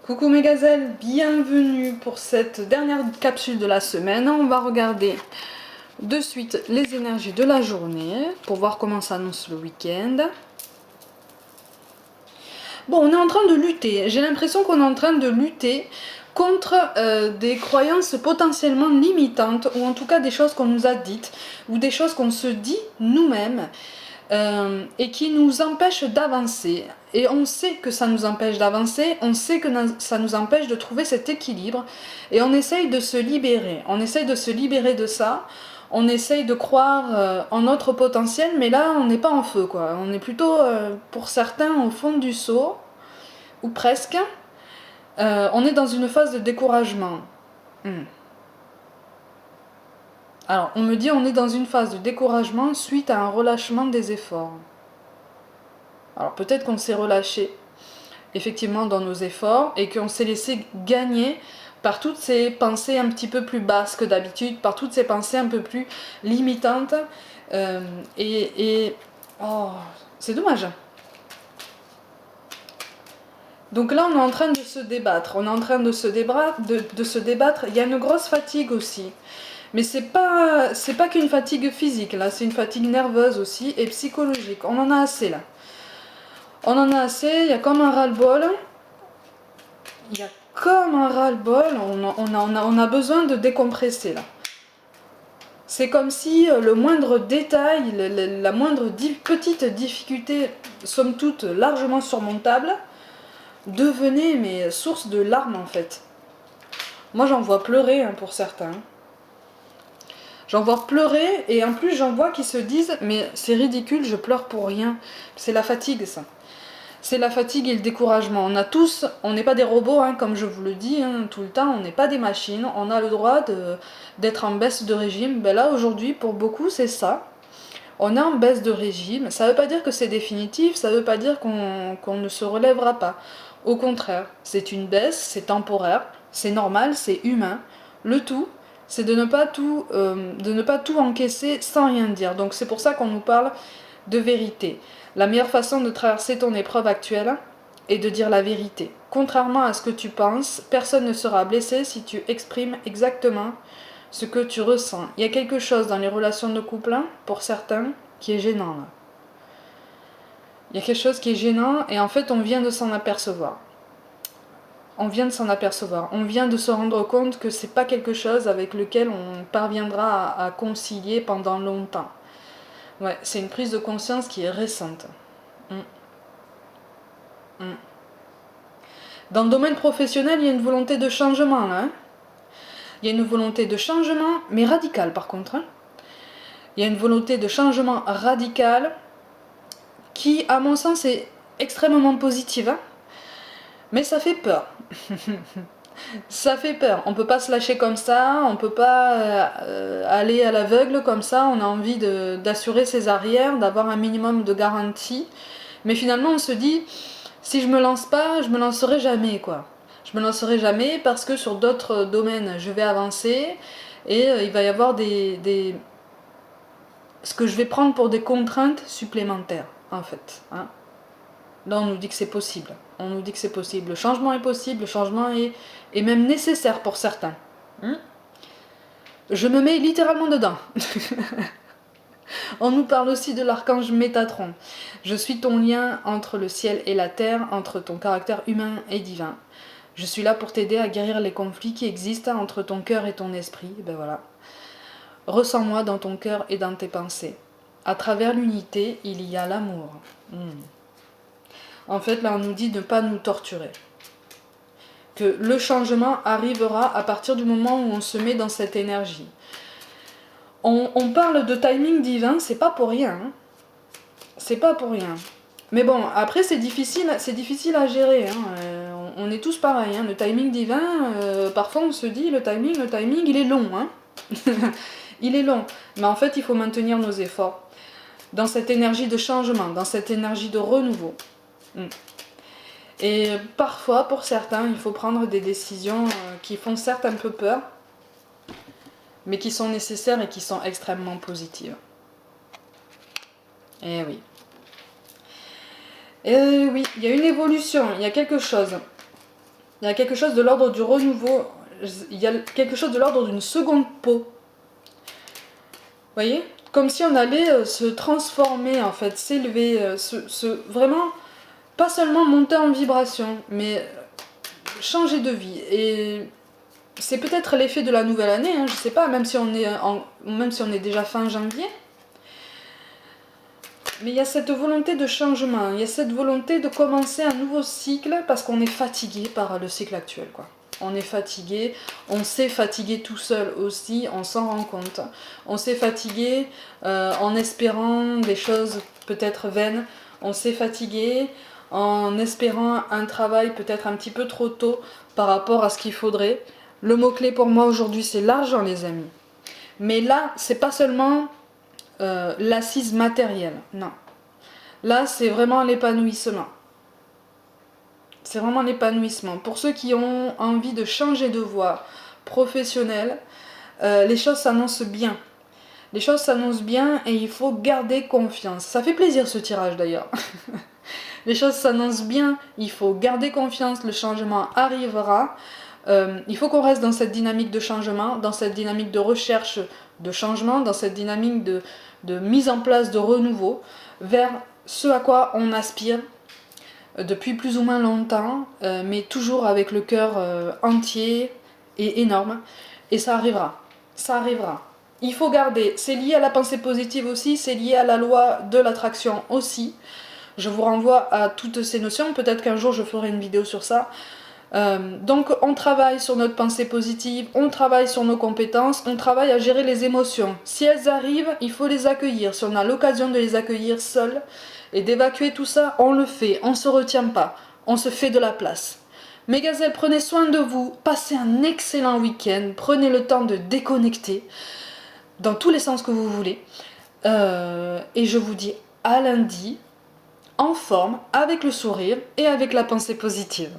Coucou mes gazelles, bienvenue pour cette dernière capsule de la semaine. On va regarder de suite les énergies de la journée pour voir comment s'annonce le week-end. Bon, on est en train de lutter, j'ai l'impression qu'on est en train de lutter contre des croyances potentiellement limitantes, ou en tout cas des choses qu'on nous a dites, ou des choses qu'on se dit nous-mêmes, et qui nous empêchent d'avancer. Et on sait que ça nous empêche d'avancer, on sait que ça nous empêche de trouver cet équilibre, et on essaye de se libérer, de ça, on essaye de croire en notre potentiel, mais là on n'est pas en feu, quoi. On est plutôt, pour certains, au fond du seau, ou presque. On est dans une phase de découragement. Alors, on me dit on est dans une phase de découragement suite à un relâchement des efforts. Alors peut-être qu'on s'est relâché effectivement dans nos efforts et qu'on s'est laissé gagner par toutes ces pensées un petit peu plus basses que d'habitude, par toutes ces pensées un peu plus limitantes. Oh, c'est dommage. Donc là, on est en train de se débattre. Il y a une grosse fatigue aussi. Mais c'est pas qu'une fatigue physique, là, c'est une fatigue nerveuse aussi et psychologique. On en a assez là. On en a assez, il y a comme un ras-le-bol. On a besoin de décompresser là. C'est comme si le moindre détail, la moindre petite difficulté, somme toute largement surmontable, devenait mais source de larmes en fait. Moi j'en vois pleurer pour certains. J'en vois pleurer et en plus j'en vois qui se disent mais c'est ridicule, je pleure pour rien. C'est la fatigue ça. C'est la fatigue et le découragement. On n'est pas des robots, comme je vous le dis tout le temps, on n'est pas des machines, on a le droit d'être en baisse de régime. Ben là aujourd'hui pour beaucoup c'est ça. On est en baisse de régime, ça ne veut pas dire que c'est définitif, ça ne veut pas dire qu'on ne se relèvera pas. Au contraire, c'est une baisse, c'est temporaire, c'est normal, c'est humain. Le tout, c'est de ne pas tout encaisser sans rien dire. Donc c'est pour ça qu'on nous parle de vérité. La meilleure façon de traverser ton épreuve actuelle est de dire la vérité. Contrairement à ce que tu penses, personne ne sera blessé si tu exprimes exactement ce que tu ressens. Il y a quelque chose dans les relations de couple, pour certains, qui est gênant. Là. Il y a quelque chose qui est gênant et en fait on vient de s'en apercevoir. On vient de se rendre compte que c'est pas quelque chose avec lequel on parviendra à concilier pendant longtemps. Ouais, c'est une prise de conscience qui est récente. Dans le domaine professionnel, il y a une volonté de changement là. Il y a une volonté de changement, mais radicale par contre. Il y a une volonté de changement radical qui, à mon sens, est extrêmement positive. Mais ça fait peur. Ça fait peur. On peut pas se lâcher comme ça, on peut pas aller à l'aveugle comme ça. On a envie d'assurer ses arrières, d'avoir un minimum de garantie. Mais finalement, on se dit, si je me lance pas, je me lancerai jamais, quoi. Je me lancerai jamais parce que sur d'autres domaines, je vais avancer et il va y avoir ce que je vais prendre pour des contraintes supplémentaires, en fait. Là, on nous dit que c'est possible. On nous dit que c'est possible. Le changement est possible, le changement est même nécessaire pour certains. Je me mets littéralement dedans. On nous parle aussi de l'archange Métatron. Je suis ton lien entre le ciel et la terre, entre ton caractère humain et divin. Je suis là pour t'aider à guérir les conflits qui existent entre ton cœur et ton esprit. Ben voilà. Ressens-moi dans ton cœur et dans tes pensées. À travers l'unité, il y a l'amour. En fait, là, on nous dit de ne pas nous torturer. Que le changement arrivera à partir du moment où on se met dans cette énergie. On parle de timing divin, c'est pas pour rien. C'est pas pour rien. Mais bon, après c'est difficile à gérer. On est tous pareils. Le timing divin, parfois on se dit le timing, il est long. Il est long. Mais en fait, il faut maintenir nos efforts dans cette énergie de changement, dans cette énergie de renouveau. Et parfois, pour certains, il faut prendre des décisions qui font certes un peu peur, mais qui sont nécessaires et qui sont extrêmement positives. Et oui. Et oui, il y a une évolution, il y a quelque chose. Il y a quelque chose de l'ordre du renouveau. Il y a quelque chose de l'ordre d'une seconde peau. Vous voyez? Comme si on allait se transformer, en fait, s'élever, vraiment, pas seulement monter en vibration, mais changer de vie. Et c'est peut-être l'effet de la nouvelle année, hein, je sais pas, même si on est déjà fin janvier. Mais il y a cette volonté de changement, il y a cette volonté de commencer un nouveau cycle parce qu'on est fatigué par le cycle actuel, quoi. On est fatigué, on s'est fatigué tout seul aussi, on s'en rend compte. On s'est fatigué en espérant des choses peut-être vaines, on s'est fatigué en espérant un travail peut-être un petit peu trop tôt par rapport à ce qu'il faudrait. Le mot-clé pour moi aujourd'hui, c'est l'argent, les amis. Mais là, c'est pas seulement l'assise matérielle, non. Là, c'est vraiment l'épanouissement. C'est vraiment l'épanouissement. Pour ceux qui ont envie de changer de voie professionnelle, les choses s'annoncent bien. Les choses s'annoncent bien et il faut garder confiance. Ça fait plaisir ce tirage d'ailleurs. Les choses s'annoncent bien, il faut garder confiance, le changement arrivera. Il faut qu'on reste dans cette dynamique de changement, dans cette dynamique de recherche de changement, dans cette dynamique de mise en place de renouveau, vers ce à quoi on aspire depuis plus ou moins longtemps, mais toujours avec le cœur entier et énorme. Et ça arrivera, ça arrivera. Il faut garder, c'est lié à la pensée positive aussi, c'est lié à la loi de l'attraction aussi. Je vous renvoie à toutes ces notions, peut-être qu'un jour je ferai une vidéo sur ça. Donc on travaille sur notre pensée positive, on travaille sur nos compétences, on travaille à gérer les émotions. Si elles arrivent, il faut les accueillir. Si on a l'occasion de les accueillir seul et d'évacuer tout ça, on le fait, on ne se retient pas, on se fait de la place. Mes gazelles, prenez soin de vous, passez un excellent week-end, prenez le temps de déconnecter dans tous les sens que vous voulez. Et je vous dis à lundi, en forme, avec le sourire et avec la pensée positive.